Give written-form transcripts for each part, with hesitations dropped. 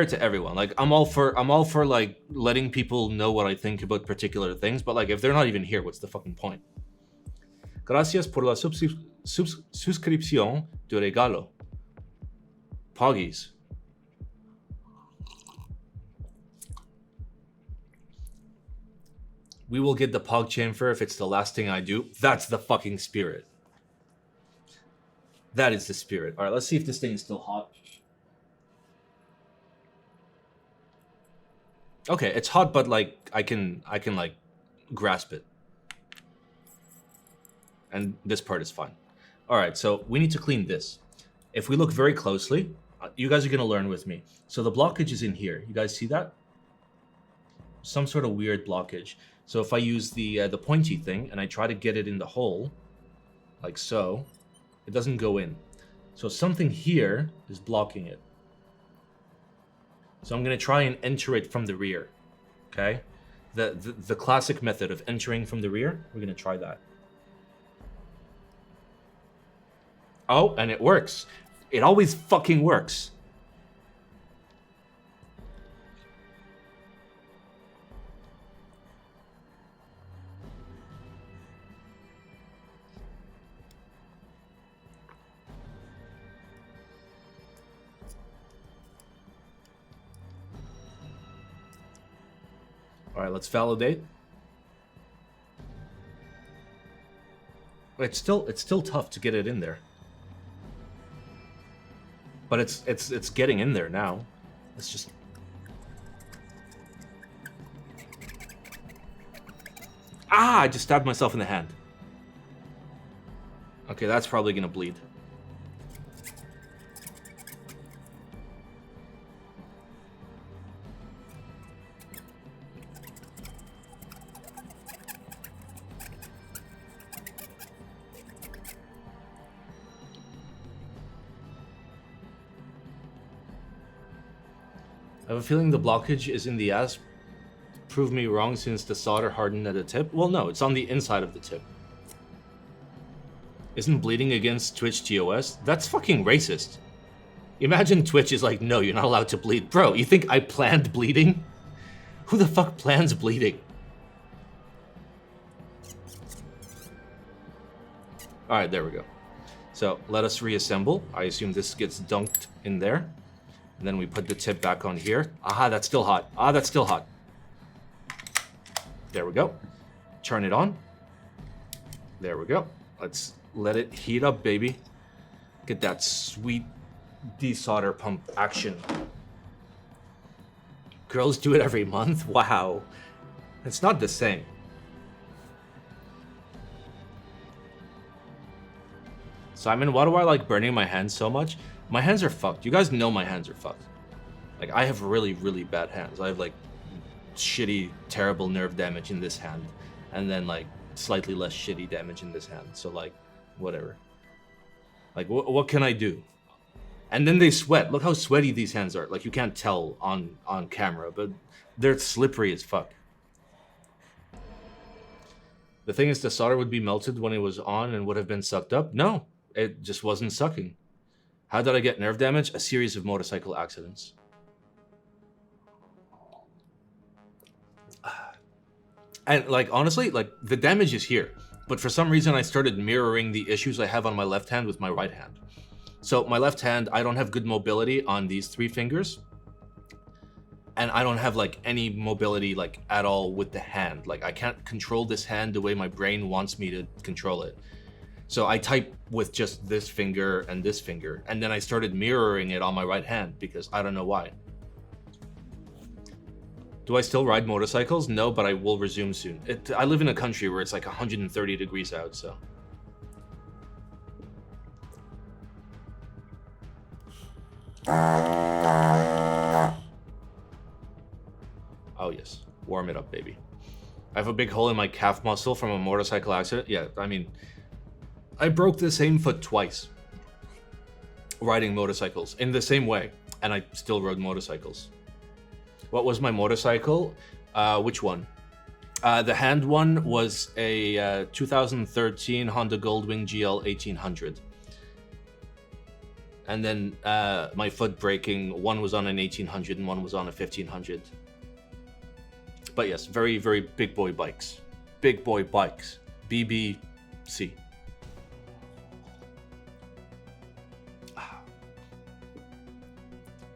to everyone. Like I'm all for like letting people know what I think about particular things, but like if they're not even here, what's the fucking point? Gracias por la suscripción de regalo. Poggies. We will get the pog chamfer if it's the last thing I do. That's the fucking spirit. That is the spirit. All right, let's see if this thing is still hot. Okay, it's hot, but like I can like grasp it. And this part is fine. All right, so we need to clean this. If we look very closely, you guys are gonna learn with me. So the blockage is in here. You guys see that? Some sort of weird blockage. So if I use the pointy thing and I try to get it in the hole, like so, it doesn't go in. So something here is blocking it. So I'm gonna try and enter it from the rear, okay? The classic method of entering from the rear, we're gonna try that. Oh, and it works. It always fucking works. All right, let's validate. It's still tough to get it in there. But it's getting in there now. Let's just... Ah, I just stabbed myself in the hand. Okay, that's probably gonna bleed. I have a feeling the blockage is in the ass. Prove me wrong since the solder hardened at the tip. Well, no, it's on the inside of the tip. Isn't bleeding against Twitch TOS? That's fucking racist. Imagine Twitch is like, no, you're not allowed to bleed. Bro, you think I planned bleeding? Who the fuck plans bleeding? Alright, there we go. So, let us reassemble. I assume this gets dunked in there. And then we put the tip back on here. Aha, that's still hot. Ah, that's still hot. There we go. Turn it on. There we go. Let's let it heat up, baby. Get that sweet desolder pump action. Girls do it every month? Wow. It's not the same. Simon, why do I like burning my hands so much? My hands are fucked. You guys know my hands are fucked. Like, I have really, really bad hands. I have, like, shitty, terrible nerve damage in this hand. And then, like, slightly less shitty damage in this hand. So, like, whatever. Like, what can I do? And then they sweat. Look how sweaty these hands are. Like, you can't tell on camera, but they're slippery as fuck. The thing is, the solder would be melted when it was on and would have been sucked up? No, it just wasn't sucking. How did I get nerve damage? A series of motorcycle accidents. And, like, honestly, like, the damage is here. But for some reason, I started mirroring the issues I have on my left hand with my right hand. So my left hand, I don't have good mobility on these 3 fingers. And I don't have, like, any mobility, like, at all with the hand. Like, I can't control this hand the way my brain wants me to control it. So I type with just this finger, and then I started mirroring it on my right hand because I don't know why. Do I still ride motorcycles? No, but I will resume soon. I live in a country where it's like 130 degrees out, so. Oh yes, warm it up, baby. I have a big hole in my calf muscle from a motorcycle accident. Yeah, I mean, I broke the same foot twice riding motorcycles in the same way, and I still rode motorcycles. What was my motorcycle? Which one? The hand one was a 2013 Honda Goldwing GL 1800. And then my foot braking, one was on an 1800 and one was on a 1500. But yes, very, very big boy bikes. Big boy bikes. BBC.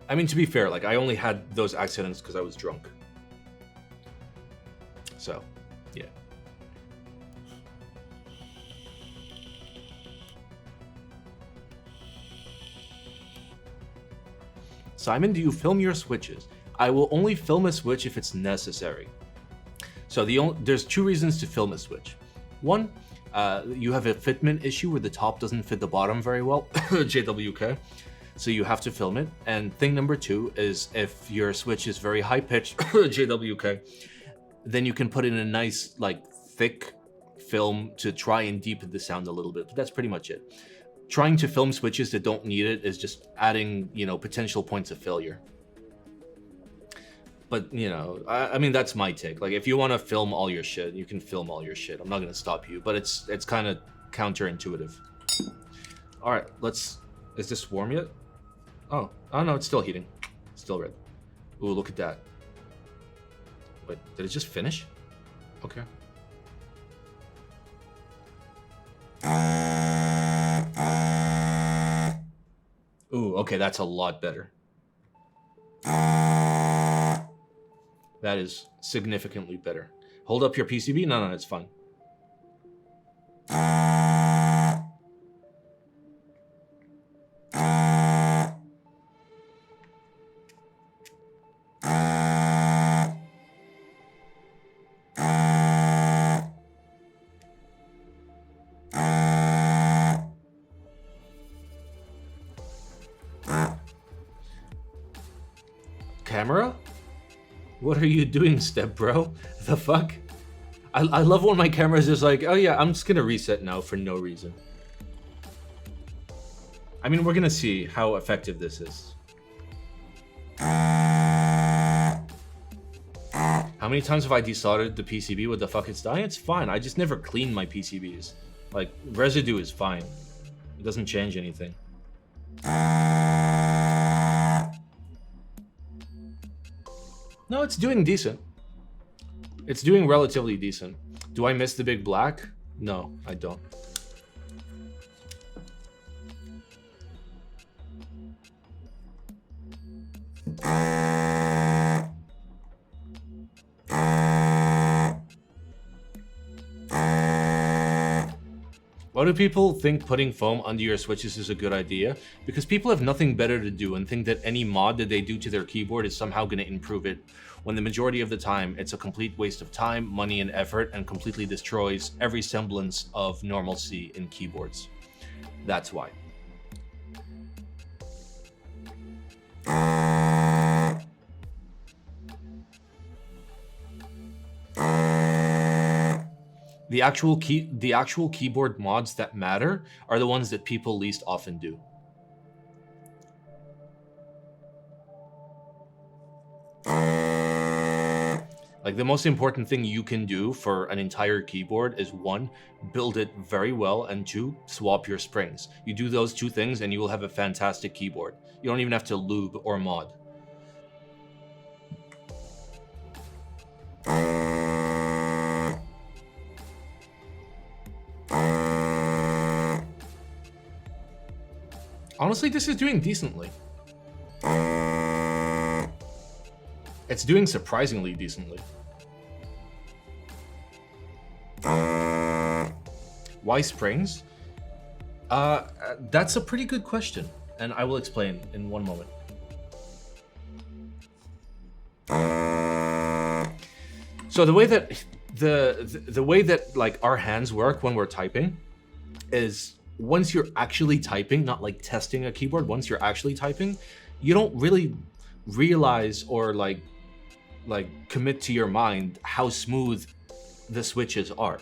I mean, to be fair, like, I only had those accidents because I was drunk. So, yeah. Simon, do you film your switches? I will only film a switch if it's necessary. So there's two reasons to film a switch. One, you have a fitment issue where the top doesn't fit the bottom very well, JWK. So you have to film it. And thing number two is if your switch is very high pitched, JWK, then you can put in a nice, like, thick film to try and deepen the sound a little bit. But that's pretty much it. Trying to film switches that don't need it is just adding, you know, potential points of failure. But, you know, I mean, that's my take. Like, if you want to film all your shit, you can film all your shit. I'm not going to stop you, but it's kind of counterintuitive. All right, let's... Is this warm yet? Oh no, it's still heating. Still red. Ooh, look at that. Wait, did it just finish? Okay. Ooh, okay, that's a lot better. That is significantly better. Hold up your PCB? No, it's fine. Camera? What are you doing, step bro? The fuck? I love when my camera is just like, oh yeah, I'm just gonna reset now for no reason. I mean, we're gonna see how effective this is. How many times have I desoldered the PCB with the fuck it's dying? It's fine. I just never clean my PCBs. Like, residue is fine. It doesn't change anything. No, it's doing decent. It's doing relatively decent. Do I miss the big black? No, I don't. Why do people think putting foam under your switches is a good idea? Because people have nothing better to do and think that any mod that they do to their keyboard is somehow going to improve it, when the majority of the time it's a complete waste of time, money, and effort, and completely destroys every semblance of normalcy in keyboards. That's why. The actual keyboard mods that matter are the ones that people least often do. Like, the most important thing you can do for an entire keyboard is, one, build it very well, and two, swap your springs. You do those two things and you will have a fantastic keyboard. You don't even have to lube or mod. Honestly, this is doing decently. It's doing surprisingly decently. Why springs? That's a pretty good question, and I will explain in one moment. So the way that the way that, like, our hands work when we're typing is, once you're actually typing, not like testing a keyboard, once you're actually typing, you don't really realize or like commit to your mind how smooth the switches are.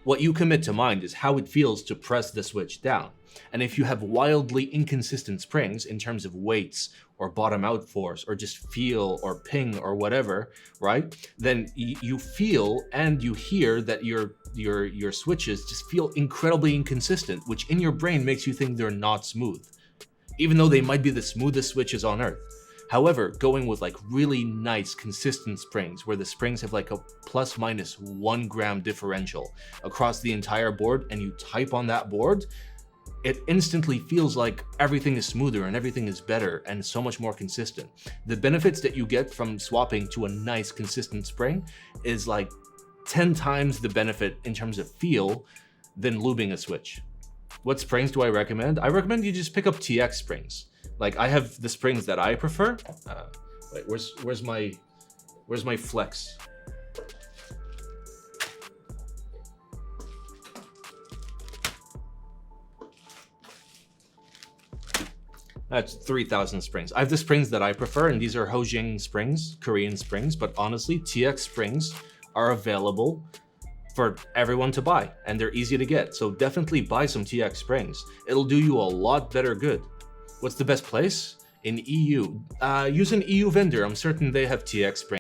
What you commit to mind is how it feels to press the switch down. And if you have wildly inconsistent springs in terms of weights or bottom out force or just feel or ping or whatever, right? Then you feel and you hear that your switches just feel incredibly inconsistent, which in your brain makes you think they're not smooth. even though they might be the smoothest switches on earth. However, going with like really nice consistent springs where the springs have like a plus minus 1 gram differential across the entire board, and you type on that board, it instantly feels like everything is smoother and everything is better and so much more consistent. The benefits that you get from swapping to a nice consistent spring is like 10 times the benefit in terms of feel than lubing a switch. What springs do I recommend? I recommend you just pick up TX springs. Like I have the springs that I prefer. Wait, where's my flex? That's 3,000 springs. I have the springs that I prefer, and these are Hojing springs, Korean springs, but honestly, TX springs are available for everyone to buy, and they're easy to get. So definitely buy some TX springs. It'll do you a lot better good. What's the best place? In EU. Use an EU vendor. I'm certain they have TX springs.